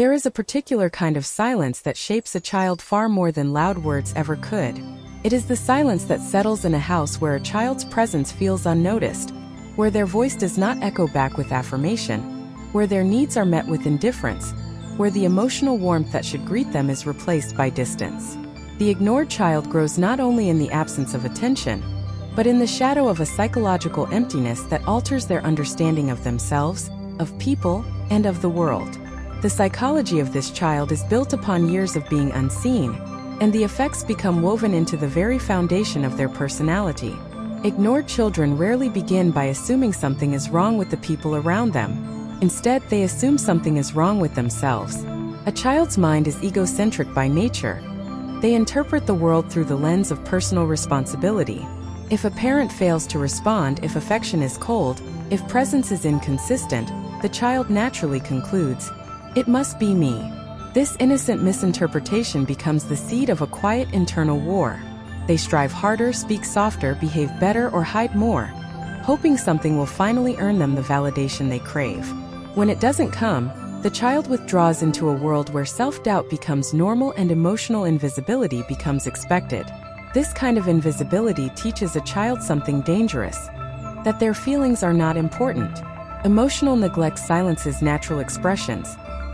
There is a particular kind of silence that shapes a child far more than loud words ever could. It is the silence that settles in a house where a child's presence feels unnoticed, where their voice does not echo back with affirmation, where their needs are met with indifference, where the emotional warmth that should greet them is replaced by distance. The ignored child grows not only in the absence of attention, but in the shadow of a psychological emptiness that alters their understanding of themselves, of people, and of the world. The psychology of this child is built upon years of being unseen, and the effects become woven into the very foundation of their personality. Ignored children rarely begin by assuming something is wrong with the people around them. Instead, they assume something is wrong with themselves. A child's mind is egocentric by nature. They interpret the world through the lens of personal responsibility. If a parent fails to respond, if affection is cold, if presence is inconsistent, the child naturally concludes, "It must be me." This innocent misinterpretation becomes the seed of a quiet internal war. They strive harder, speak softer, behave better, or hide more, hoping something will finally earn them the validation they crave. When it doesn't come, the child withdraws into a world where self-doubt becomes normal and emotional invisibility becomes expected. This kind of invisibility teaches a child something dangerous: that their feelings are not important. Emotional neglect silences natural expressions.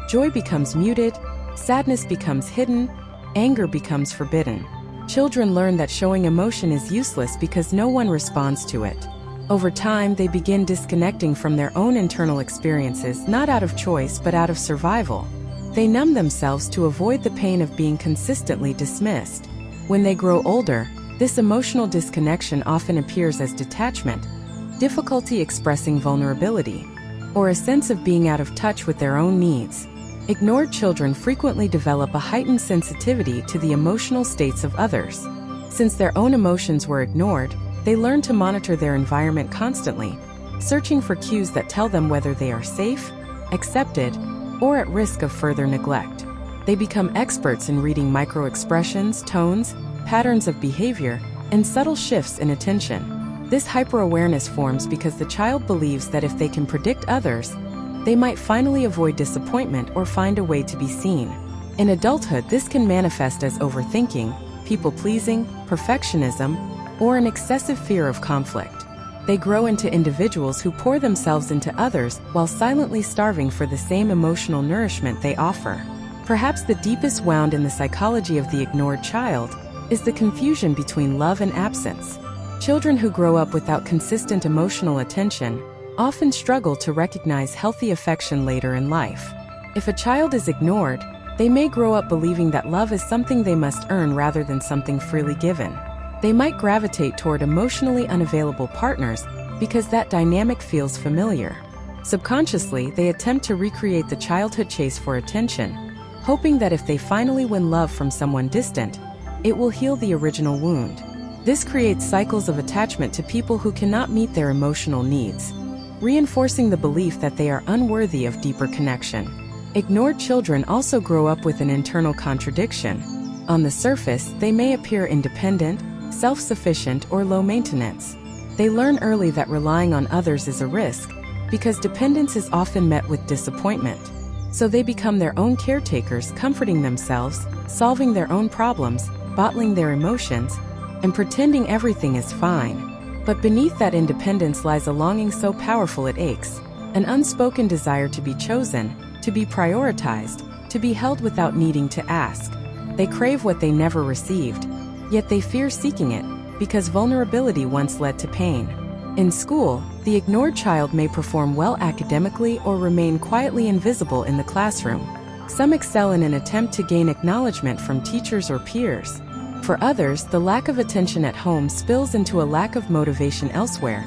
Joy becomes muted, sadness becomes hidden, anger becomes forbidden. Children learn that showing emotion is useless because no one responds to it. Over time, they begin disconnecting from their own internal experiences, not out of choice but out of survival. They numb themselves to avoid the pain of being consistently dismissed. When they grow older, this emotional disconnection often appears as detachment, difficulty expressing vulnerability, or a sense of being out of touch with their own needs. Ignored children frequently develop a heightened sensitivity to the emotional states of others. Since their own emotions were ignored, they learn to monitor their environment constantly, searching for cues that tell them whether they are safe, accepted, or at risk of further neglect. They become experts in reading micro-expressions, tones, patterns of behavior, and subtle shifts in attention. This hyper-awareness forms because the child believes that if they can predict others, they might finally avoid disappointment or find a way to be seen. In adulthood, this can manifest as overthinking, people-pleasing, perfectionism, or an excessive fear of conflict. They grow into individuals who pour themselves into others while silently starving for the same emotional nourishment they offer. Perhaps the deepest wound in the psychology of the ignored child is the confusion between love and absence. Children who grow up without consistent emotional attention often struggle to recognize healthy affection later in life. If a child is ignored, they may grow up believing that love is something they must earn rather than something freely given. They might gravitate toward emotionally unavailable partners because that dynamic feels familiar. Subconsciously, they attempt to recreate the childhood chase for attention, hoping that if they finally win love from someone distant, it will heal the original wound. This creates cycles of attachment to people who cannot meet their emotional needs, reinforcing the belief that they are unworthy of deeper connection. Ignored children also grow up with an internal contradiction. On the surface, they may appear independent, self-sufficient, or low maintenance. They learn early that relying on others is a risk, because dependence is often met with disappointment. So they become their own caretakers, comforting themselves, solving their own problems, bottling their emotions, and pretending everything is fine. But beneath that independence lies a longing so powerful it aches, an unspoken desire to be chosen, to be prioritized, to be held without needing to ask. They crave what they never received, yet they fear seeking it, because vulnerability once led to pain. In school, the ignored child may perform well academically or remain quietly invisible in the classroom. Some excel in an attempt to gain acknowledgement from teachers or peers. For others, the lack of attention at home spills into a lack of motivation elsewhere,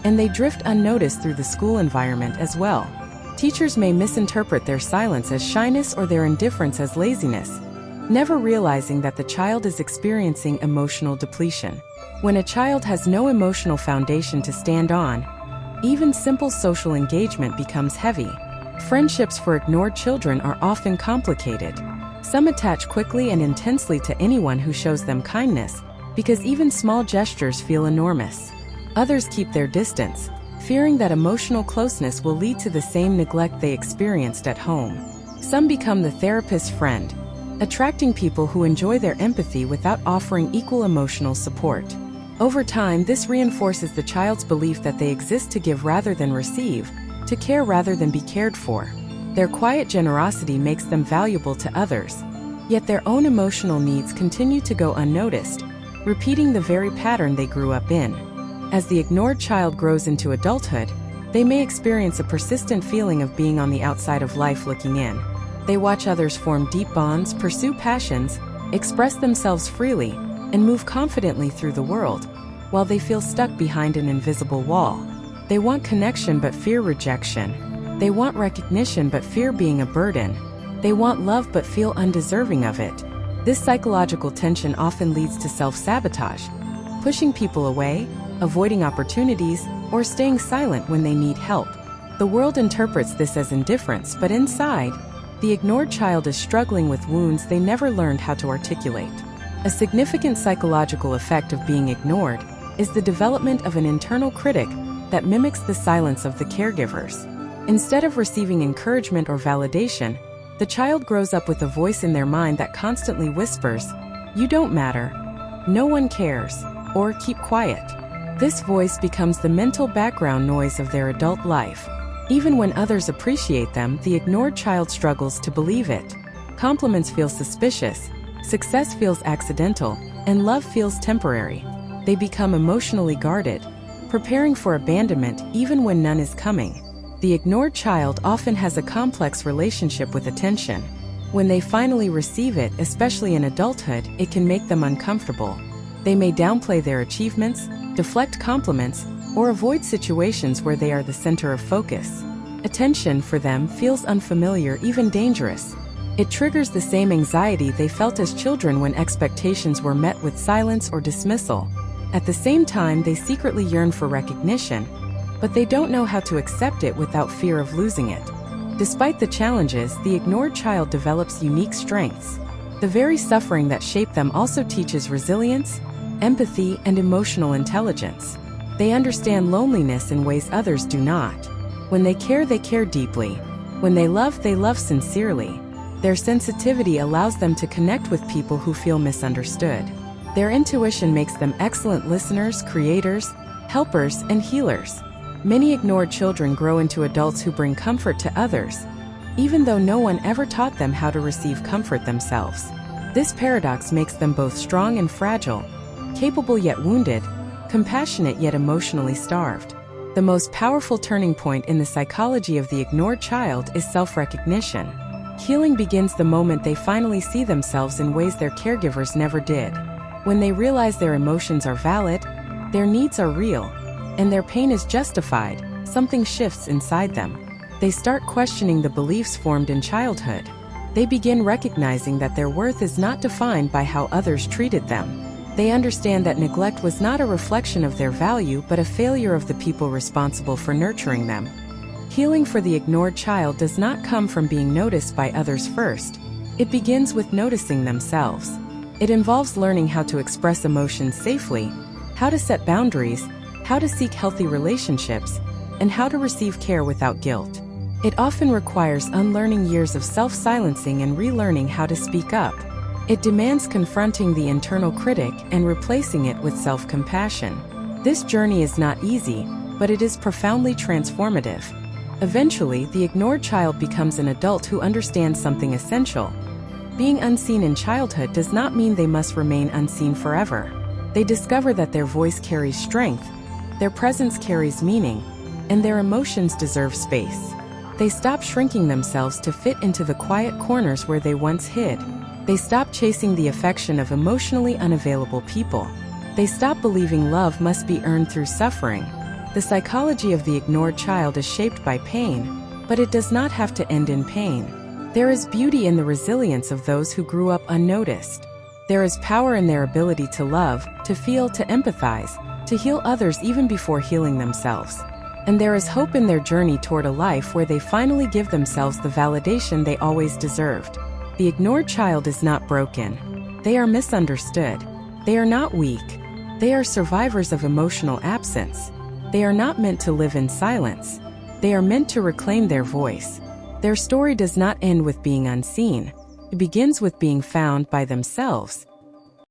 and they drift unnoticed through the school environment as well. Teachers may misinterpret their silence as shyness or their indifference as laziness, never realizing that the child is experiencing emotional depletion. When a child has no emotional foundation to stand on, even simple social engagement becomes heavy. Friendships for ignored children are often complicated. Some attach quickly and intensely to anyone who shows them kindness, because even small gestures feel enormous. Others keep their distance, fearing that emotional closeness will lead to the same neglect they experienced at home. Some become the therapist's friend, attracting people who enjoy their empathy without offering equal emotional support. Over time, this reinforces the child's belief that they exist to give rather than receive, to care rather than be cared for. Their quiet generosity makes them valuable to others, yet their own emotional needs continue to go unnoticed, repeating the very pattern they grew up in. As the ignored child grows into adulthood, they may experience a persistent feeling of being on the outside of life looking in. They watch others form deep bonds, pursue passions, express themselves freely, and move confidently through the world, while they feel stuck behind an invisible wall. They want connection but fear rejection. They want recognition but fear being a burden. They want love but feel undeserving of it. This psychological tension often leads to self-sabotage, pushing people away, avoiding opportunities, or staying silent when they need help. The world interprets this as indifference, but inside, the ignored child is struggling with wounds they never learned how to articulate. A significant psychological effect of being ignored is the development of an internal critic that mimics the silence of the caregivers. Instead of receiving encouragement or validation, the child grows up with a voice in their mind that constantly whispers, "You don't matter," "No one cares," or "Keep quiet." This voice becomes the mental background noise of their adult life. Even when others appreciate them, the ignored child struggles to believe it. Compliments feel suspicious, success feels accidental, and love feels temporary. They become emotionally guarded, preparing for abandonment even when none is coming. The ignored child often has a complex relationship with attention. When they finally receive it, especially in adulthood, it can make them uncomfortable. They may downplay their achievements, deflect compliments, or avoid situations where they are the center of focus. Attention, for them, feels unfamiliar, even dangerous. It triggers the same anxiety they felt as children when expectations were met with silence or dismissal. At the same time, they secretly yearn for recognition, but they don't know how to accept it without fear of losing it. Despite the challenges, the ignored child develops unique strengths. The very suffering that shaped them also teaches resilience, empathy, and emotional intelligence. They understand loneliness in ways others do not. When they care deeply. When they love sincerely. Their sensitivity allows them to connect with people who feel misunderstood. Their intuition makes them excellent listeners, creators, helpers, and healers. Many ignored children grow into adults who bring comfort to others, even though no one ever taught them how to receive comfort themselves. This paradox makes them both strong and fragile, capable yet wounded, compassionate yet emotionally starved. The most powerful turning point in the psychology of the ignored child is self-recognition. Healing begins the moment they finally see themselves in ways their caregivers never did. When they realize their emotions are valid, their needs are real, and their pain is justified, something shifts inside them. They start questioning the beliefs formed in childhood. They begin recognizing that their worth is not defined by how others treated them. They understand that neglect was not a reflection of their value but a failure of the people responsible for nurturing them. Healing for the ignored child does not come from being noticed by others first. It begins with noticing themselves. It involves learning how to express emotions safely, how to set boundaries, how to seek healthy relationships, and how to receive care without guilt. It often requires unlearning years of self-silencing and relearning how to speak up. It demands confronting the internal critic and replacing it with self-compassion. This journey is not easy, but it is profoundly transformative. Eventually, the ignored child becomes an adult who understands something essential. Being unseen in childhood does not mean they must remain unseen forever. They discover that their voice carries strength, their presence carries meaning, and their emotions deserve space. They stop shrinking themselves to fit into the quiet corners where they once hid. They stop chasing the affection of emotionally unavailable people. They stop believing love must be earned through suffering. The psychology of the ignored child is shaped by pain, but it does not have to end in pain. There is beauty in the resilience of those who grew up unnoticed. There is power in their ability to love, to feel, to empathize, to heal others even before healing themselves. And there is hope in their journey toward a life where they finally give themselves the validation they always deserved. The ignored child is not broken. They are misunderstood. They are not weak. They are survivors of emotional absence. They are not meant to live in silence. They are meant to reclaim their voice. Their story does not end with being unseen. It begins with being found by themselves.